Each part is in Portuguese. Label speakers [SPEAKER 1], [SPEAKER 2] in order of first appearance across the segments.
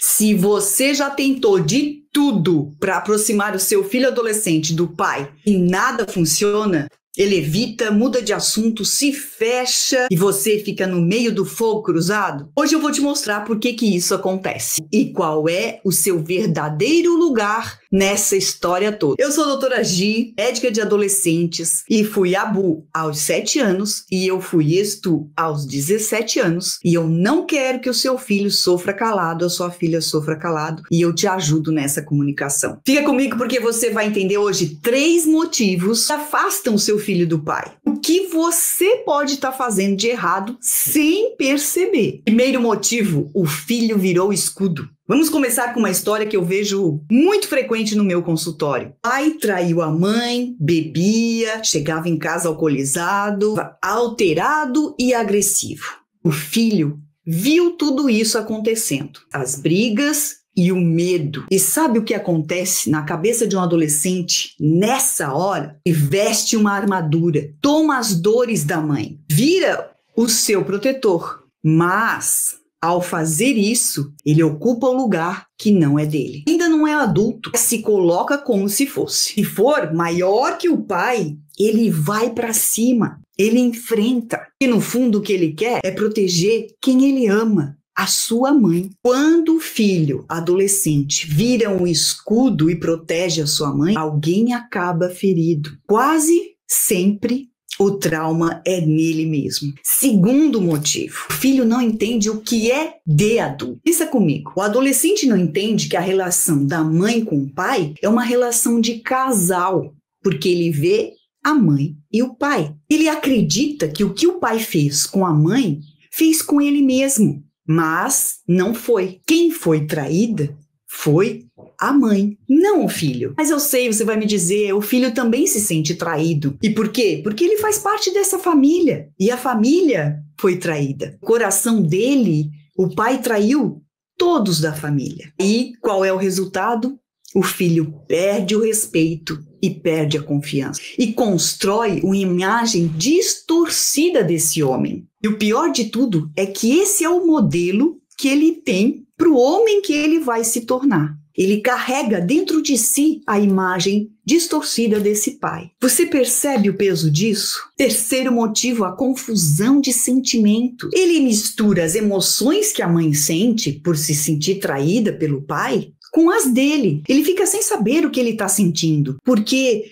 [SPEAKER 1] Se você já tentou de tudo para aproximar o seu filho adolescente do pai e nada funciona, ele evita, muda de assunto, se fecha e você fica no meio do fogo cruzado. Hoje eu vou te mostrar por que isso acontece e qual é o seu verdadeiro lugar nessa história toda. Eu sou a doutora Gi, médica de adolescentes, e fui abu aos 7 anos e eu fui estu aos 17 anos, e eu não quero que o seu filho sofra calado, a sua filha sofra calado, e eu te ajudo nessa comunicação. Fica comigo porque você vai entender hoje 3 motivos que afastam o seu filho do pai. O que você pode estar fazendo de errado sem perceber. Primeiro motivo, o filho virou escudo. Vamos começar com uma história que eu vejo muito frequente no meu consultório. O pai traiu a mãe, bebia, chegava em casa alcoolizado, alterado e agressivo. O filho viu tudo isso acontecendo. As brigas e o medo. E sabe o que acontece na cabeça de um adolescente nessa hora? Ele veste uma armadura, toma as dores da mãe, vira o seu protetor, mas ao fazer isso, ele ocupa o lugar que não é dele. Ainda não é adulto, se coloca como se fosse. Se for maior que o pai, ele vai para cima, ele enfrenta. E no fundo o que ele quer é proteger quem ele ama, a sua mãe. Quando o filho adolescente vira um escudo e protege a sua mãe, alguém acaba ferido. Quase sempre o trauma é nele mesmo. Segundo motivo, o filho não entende o que é de adulto. Pensa comigo, o adolescente não entende que a relação da mãe com o pai é uma relação de casal, porque ele vê a mãe e o pai. Ele acredita que o que o pai fez com a mãe, fez com ele mesmo, mas não foi. Quem foi traída foi a mãe, não o filho. Mas eu sei, você vai me dizer, o filho também se sente traído. E por quê? Porque ele faz parte dessa família. E a família foi traída. O coração dele, o pai traiu todos da família. E qual é o resultado? O filho perde o respeito e perde a confiança. E constrói uma imagem distorcida desse homem. E o pior de tudo é que esse é o modelo que ele tem para o homem que ele vai se tornar. Ele carrega dentro de si a imagem distorcida desse pai. Você percebe o peso disso? Terceiro motivo, a confusão de sentimento. Ele mistura as emoções que a mãe sente por se sentir traída pelo pai com as dele. Ele fica sem saber o que ele está sentindo, porque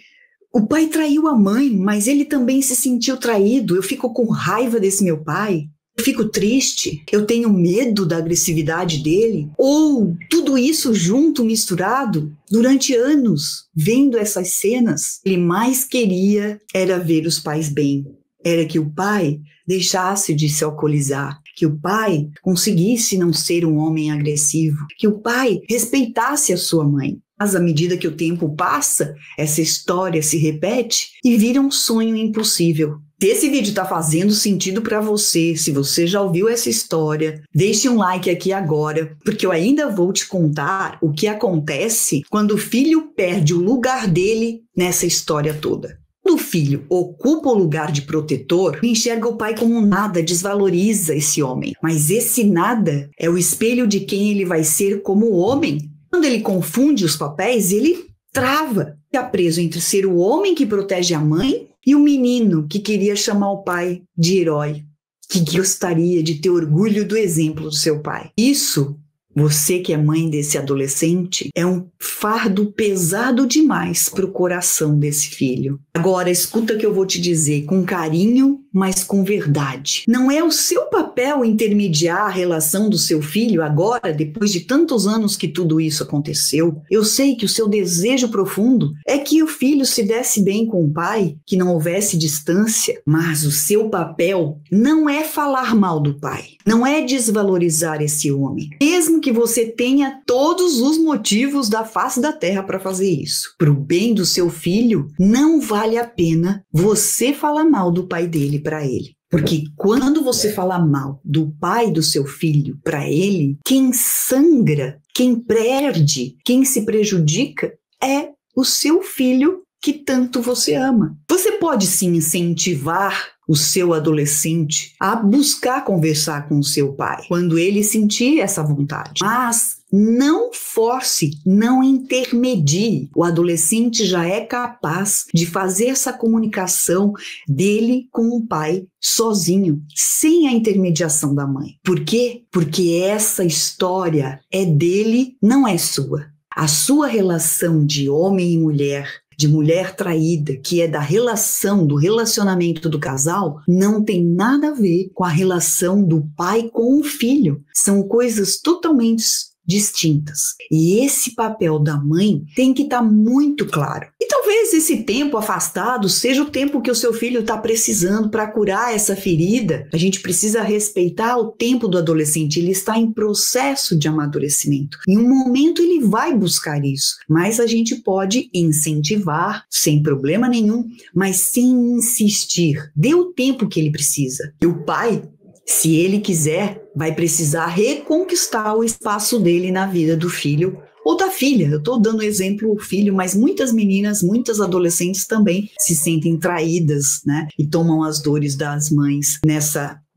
[SPEAKER 1] o pai traiu a mãe, mas ele também se sentiu traído. Eu fico com raiva desse meu pai. Eu fico triste, eu tenho medo da agressividade dele, ou tudo isso junto, misturado, durante anos, vendo essas cenas. Ele mais queria era ver os pais bem, era que o pai deixasse de se alcoolizar, que o pai conseguisse não ser um homem agressivo, que o pai respeitasse a sua mãe. Mas à medida que o tempo passa, essa história se repete e vira um sonho impossível. Se esse vídeo está fazendo sentido para você, se você já ouviu essa história, deixe um like aqui agora, porque eu ainda vou te contar o que acontece quando o filho perde o lugar dele nessa história toda. Quando o filho ocupa o lugar de protetor, enxerga o pai como nada, desvaloriza esse homem. Mas esse nada é o espelho de quem ele vai ser como homem. Quando ele confunde os papéis, ele trava. Fica preso entre ser o homem que protege a mãe e o menino que queria chamar o pai de herói, que gostaria de ter orgulho do exemplo do seu pai. Isso, você que é mãe desse adolescente, é um fardo pesado demais para o coração desse filho. Agora, escuta o que eu vou te dizer, com carinho, mas com verdade. Não é o seu papel intermediar a relação do seu filho agora, depois de tantos anos que tudo isso aconteceu. Eu sei que o seu desejo profundo é que o filho se desse bem com o pai, que não houvesse distância, mas o seu papel não é falar mal do pai, não é desvalorizar esse homem, mesmo que você tenha todos os motivos da face da terra para fazer isso. Para o bem do seu filho, não vale a pena você falar mal do pai dele para ele. Porque quando você fala mal do pai do seu filho para ele, quem sangra, quem perde, quem se prejudica é o seu filho que tanto você ama. Você pode sim incentivar o seu adolescente a buscar conversar com o seu pai, quando ele sentir essa vontade. Mas Não force, não intermedie. O adolescente já é capaz de fazer essa comunicação dele com o pai sozinho, sem a intermediação da mãe. Por quê? Porque essa história é dele, não é sua. A sua relação de homem e mulher, de mulher traída, que é da relação, do relacionamento do casal, não tem nada a ver com a relação do pai com o filho. São coisas totalmente distintas. E esse papel da mãe tem que estar muito claro. E talvez esse tempo afastado seja o tempo que o seu filho está precisando para curar essa ferida. A gente precisa respeitar o tempo do adolescente. Ele está em processo de amadurecimento. Em um momento ele vai buscar isso, mas a gente pode incentivar sem problema nenhum, mas sem insistir. Dê o tempo que ele precisa. E o pai, se ele quiser, vai precisar reconquistar o espaço dele na vida do filho ou da filha. Eu estou dando exemplo o filho, mas muitas meninas, muitas adolescentes também se sentem traídas, né? E tomam as dores das mães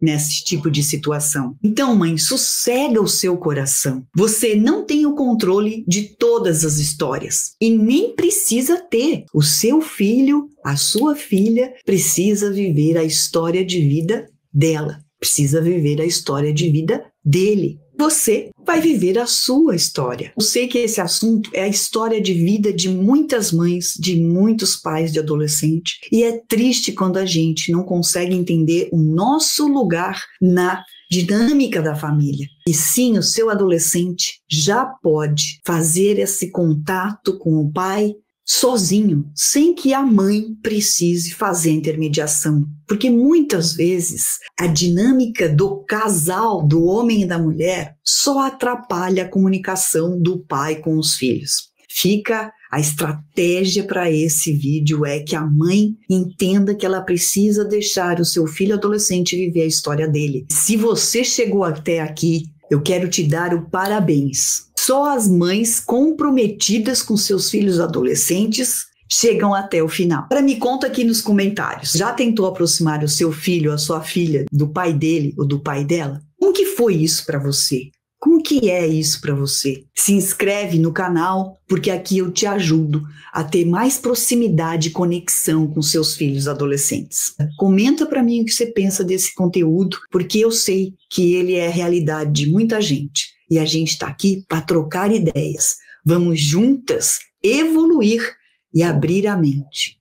[SPEAKER 1] nesse tipo de situação. Então, mãe, sossega o seu coração. Você não tem o controle de todas as histórias e nem precisa ter. O seu filho, a sua filha, precisa viver a história de vida dela. Precisa viver a história de vida dele. Você vai viver a sua história. Eu sei que esse assunto é a história de vida de muitas mães, de muitos pais de adolescente, e é triste quando a gente não consegue entender o nosso lugar na dinâmica da família. E sim, o seu adolescente já pode fazer esse contato com o pai sozinho, sem que a mãe precise fazer a intermediação. Porque muitas vezes a dinâmica do casal, do homem e da mulher, só atrapalha a comunicação do pai com os filhos. Fica a estratégia para esse vídeo é que a mãe entenda que ela precisa deixar o seu filho adolescente viver a história dele. Se você chegou até aqui, eu quero te dar o parabéns. Só as mães comprometidas com seus filhos adolescentes chegam até o final. Agora me conta aqui nos comentários. Já tentou aproximar o seu filho, a sua filha, do pai dele ou do pai dela? Como que foi isso para você? Como que é isso para você? Se inscreve no canal, porque aqui eu te ajudo a ter mais proximidade e conexão com seus filhos adolescentes. Comenta para mim o que você pensa desse conteúdo, porque eu sei que ele é a realidade de muita gente. E a gente está aqui para trocar ideias. Vamos juntas evoluir e abrir a mente.